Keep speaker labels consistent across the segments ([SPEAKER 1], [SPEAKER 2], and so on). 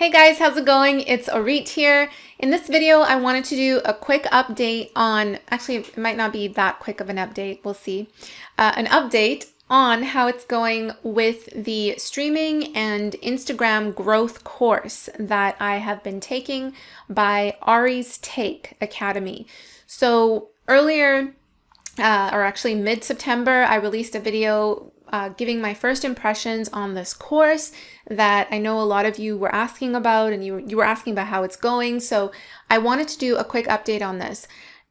[SPEAKER 1] Hey guys, how's it going? It's Orit here. In this video, I wanted to do a quick update on, actually it might not be that quick of an update, we'll see. An update on how it's going with the streaming and Instagram growth course that I have been taking by Ari's Take Academy. So earlier, or actually mid-September, I released a video giving my first impressions on this course that I know a lot of you were asking about, and you were asking about how it's going. So I wanted to do a quick update on this.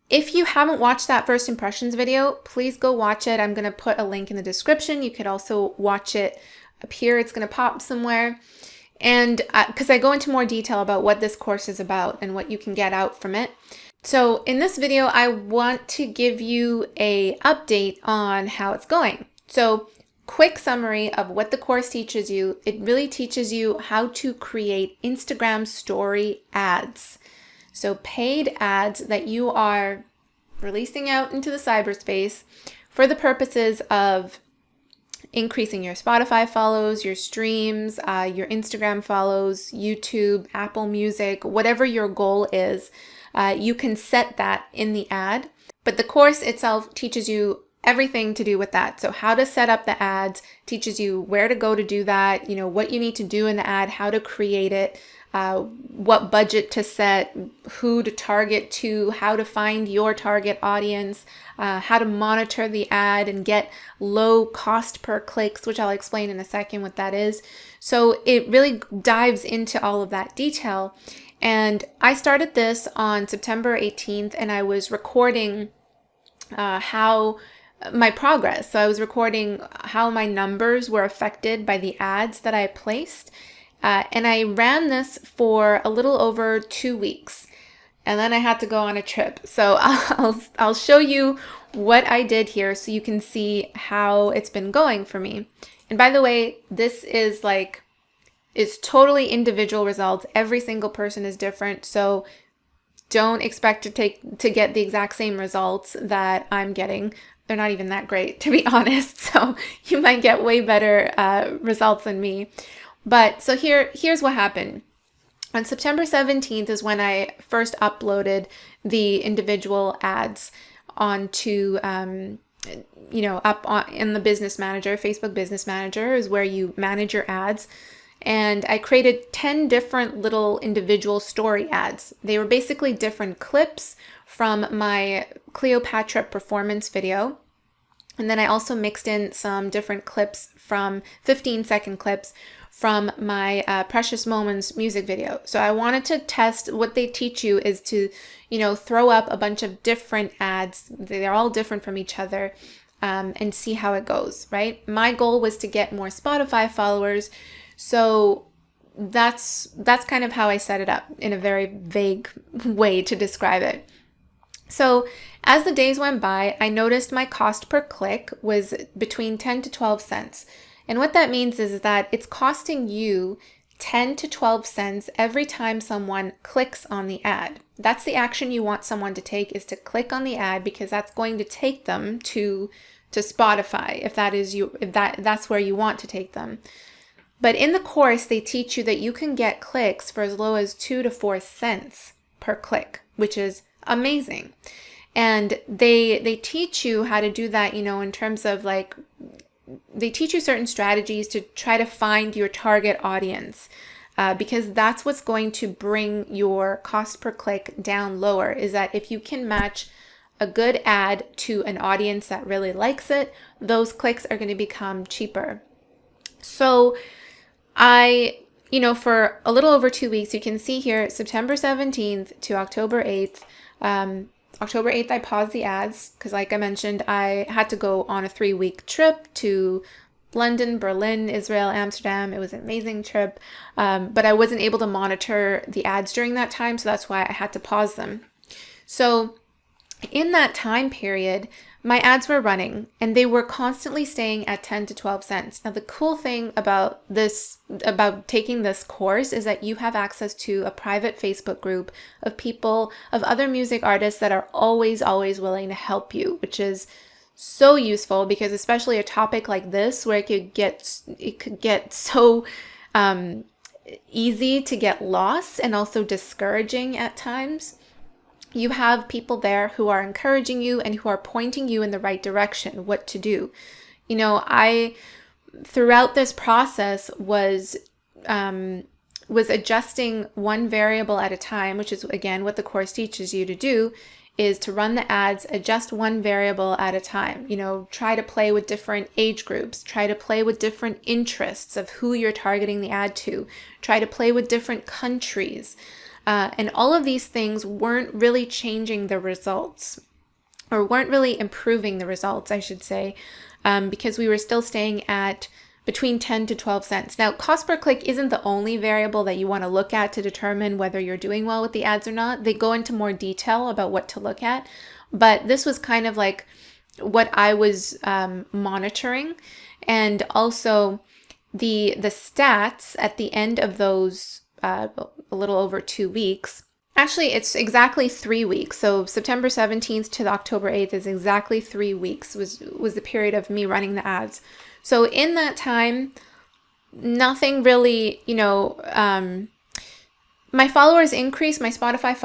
[SPEAKER 1] If you haven't watched that first impressions video, please go watch it. I'm going to put a link in the description. You could also watch it up here. It's going to pop somewhere. And because I go into more detail about what this course is about and what you can get out from it. So in this video, I want to give you a update on how it's going. So quick summary of what the course teaches you. It really teaches you how to create Instagram story ads. So paid ads that you are releasing out into the cyberspace for the purposes of increasing your Spotify follows, your streams, your Instagram follows, YouTube, Apple Music, whatever your goal is. You can set that in the ad, but the course itself teaches you everything to do with that. So how to set up the ads, teaches you where to go to do that, what you need to do in the ad, how to create it, what budget to set, who to target to, how to find your target audience, how to monitor the ad and get low cost per clicks, which I'll explain in a second what that is. So it really dives into all of that detail. And I started this on September 18th, and I was recording how my progress. So I was recording how my numbers were affected by the ads that I placed. And I ran this for a little over 2 weeks. And then I had to go on a trip. So I'll show you what I did here so you can see how it's been going for me. And by the way, this is totally individual results. Every single person is different. So don't expect to get the exact same results that I'm getting. They're not even that great, to be honest. So you might get way better results than me. But so here's what happened. On September 17th is when I first uploaded the individual ads onto, up in the Business Manager. Facebook Business Manager is where you manage your ads. And I created 10 different little individual story ads. They were basically different clips from my Cleopatra performance video. And then I also mixed in some different clips from 15-second clips from my Precious Moments music video. So I wanted to test. What they teach you is to, throw up a bunch of different ads. They're all different from each other, and see how it goes, right? My goal was to get more Spotify followers. So that's kind of how I set it up in a very vague way to describe it. So as the days went by, I noticed my cost per click was between 10 to 12 cents. And what that means is that it's costing you 10 to 12 cents every time someone clicks on the ad. That's the action you want someone to take, is to click on the ad, because that's going to take them to Spotify if that's where you want to take them. But in the course, they teach you that you can get clicks for as low as 2 to 4 cents per click, which is amazing. And they teach you how to do that, in terms of they teach you certain strategies to try to find your target audience, because that's what's going to bring your cost per click down lower, is that if you can match a good ad to an audience that really likes it, those clicks are going to become cheaper. So for a little over 2 weeks, you can see here, September 17th to October 8th. October 8th, I paused the ads because, like I mentioned, I had to go on a 3-week trip to London, Berlin, Israel, Amsterdam. It was an amazing trip, but I wasn't able to monitor the ads during that time, so that's why I had to pause them. So in that time period, my ads were running and they were constantly staying at 10 to 12 cents. Now, the cool thing about taking this course is that you have access to a private Facebook group of people, of other music artists that are always willing to help you, which is so useful, because especially a topic like this, where it could get so easy to get lost and also discouraging at times, you have people there who are encouraging you and who are pointing you in the right direction, what to do. You know, I, throughout this process, was adjusting one variable at a time, which is again what the course teaches you to do, is to run the ads, adjust one variable at a time. You know, try to play with different age groups, try to play with different interests of who you're targeting the ad to, try to play with different countries. And all of these things weren't really changing the results, or weren't really improving the results, I should say, because we were still staying at between 10 to 12 cents. Now, cost per click isn't the only variable that you want to look at to determine whether you're doing well with the ads or not. They go into more detail about what to look at, but this was kind of like what I was monitoring. And also the stats at the end of those a little over 2 weeks. Actually, it's exactly 3 weeks. So September 17th to October 8th is exactly 3 weeks was the period of me running the ads. So in that time, nothing really, you know, my followers increased, my Spotify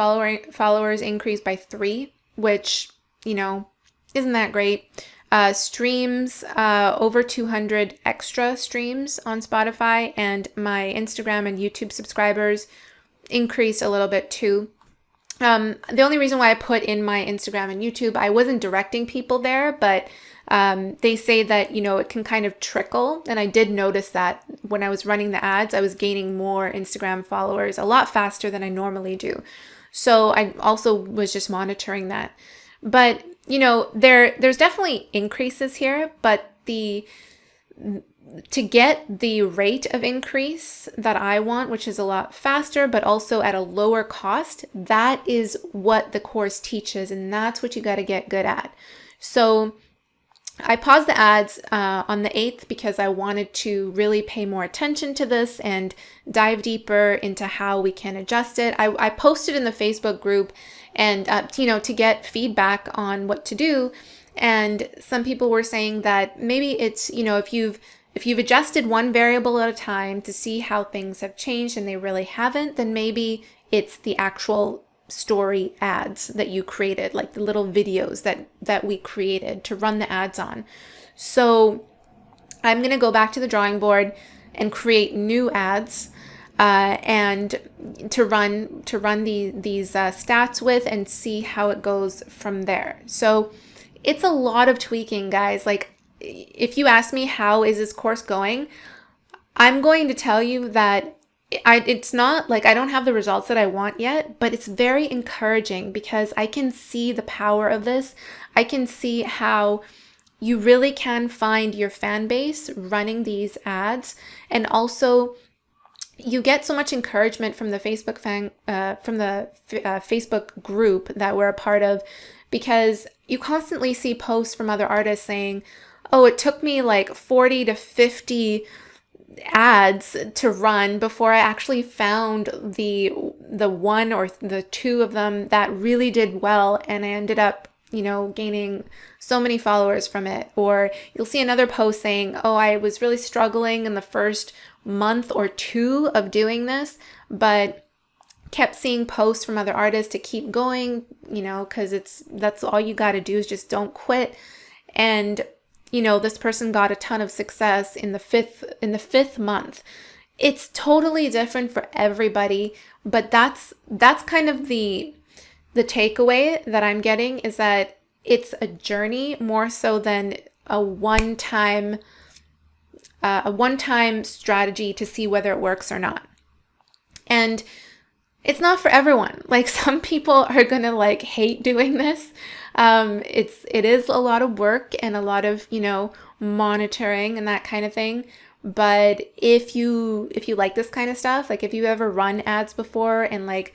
[SPEAKER 1] followers increased by 3, which, you know, isn't that great. Streams, over 200 extra streams on Spotify, and my Instagram and YouTube subscribers increased a little bit too. The only reason why I put in my Instagram and YouTube, I wasn't directing people there, but they say that, you know, it can kind of trickle. And I did notice that when I was running the ads, I was gaining more Instagram followers a lot faster than I normally do. So I also was just monitoring that. But, you know, there's definitely increases here, but to get the rate of increase that I want, which is a lot faster, but also at a lower cost, that is what the course teaches, and that's what you got to get good at. So I paused the ads on the 8th because I wanted to really pay more attention to this and dive deeper into how we can adjust it. I posted in the Facebook group and, you know, to get feedback on what to do. And some people were saying that maybe it's, you know, if you've adjusted one variable at a time to see how things have changed and they really haven't, then maybe it's the actual story ads that you created, like the little videos that we created to run the ads on. So I'm going to go back to the drawing board and create new ads and to run these stats with and see how it goes from there. So it's a lot of tweaking, guys. Like, if you ask me how is this course going, I'm going to tell you that it's not like I don't have the results that I want yet, but it's very encouraging because I can see the power of this. I can see how you really can find your fan base running these ads, and also you get so much encouragement from the Facebook Facebook group that we're a part of, because you constantly see posts from other artists saying, oh, it took me like 40 to 50 ads to run before I actually found the one or the two of them that really did well, and I ended up, you know, gaining so many followers from it. Or you'll see another post saying, oh, I was really struggling in the first month or 2 of doing this, but kept seeing posts from other artists to keep going, you know, because that's all you got to do is just don't quit. And you know, this person got a ton of success in the fifth month. It's totally different for everybody, but that's kind of the takeaway that I'm getting, is that it's a journey more so than a one-time strategy to see whether it works or not. And it's not for everyone. Like, some people are gonna like hate doing this. It is a lot of work and a lot of, you know, monitoring and that kind of thing. But if you like this kind of stuff, like if you ever run ads before, and like,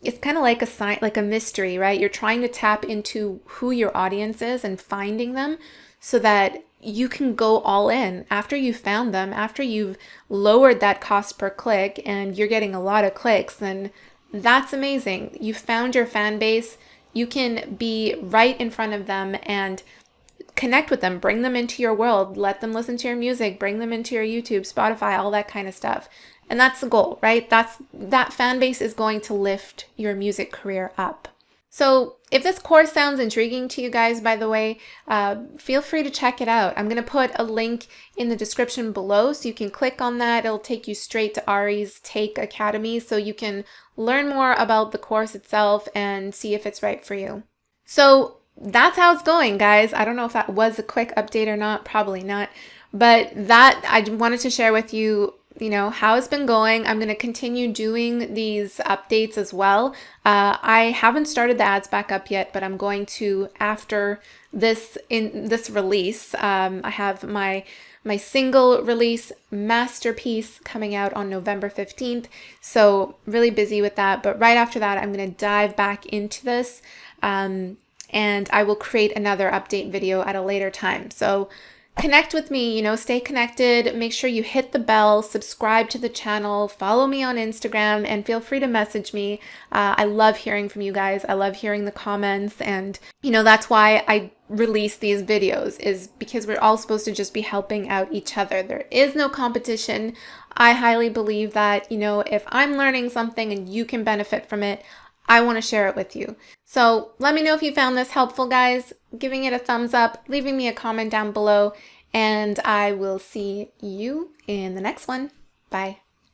[SPEAKER 1] it's kind of like like a mystery, right? You're trying to tap into who your audience is and finding them so that you can go all in after you've found them, after you've lowered that cost per click and you're getting a lot of clicks. Then that's amazing. You found your fan base. You can be right in front of them and connect with them, bring them into your world, let them listen to your music, bring them into your YouTube, Spotify, all that kind of stuff. And that's the goal, right? That fan base is going to lift your music career up. So if this course sounds intriguing to you guys, by the way, feel free to check it out. I'm going to put a link in the description below so you can click on that. It'll take you straight to Ari's Take Academy so you can learn more about the course itself and see if it's right for you. So that's how it's going, guys. I don't know if that was a quick update or not, probably not. But that I wanted to share with you, how it's been going. I'm going to continue doing these updates as well. I haven't started the ads back up yet, but I'm going to after this release. I have my single release Masterpiece coming out on November 15th. So really busy with that. But right after that, I'm going to dive back into this. And I will create another update video at a later time. So connect with me, stay connected. Make sure you hit the bell, subscribe to the channel, follow me on Instagram, and feel free to message me. I love hearing from you guys. I love hearing the comments. And, that's why I release these videos, is because we're all supposed to just be helping out each other. There is no competition. I highly believe that, if I'm learning something and you can benefit from it, I want to share it with you. So let me know if you found this helpful, guys. Giving it a thumbs up, leaving me a comment down below, and I will see you in the next one. Bye.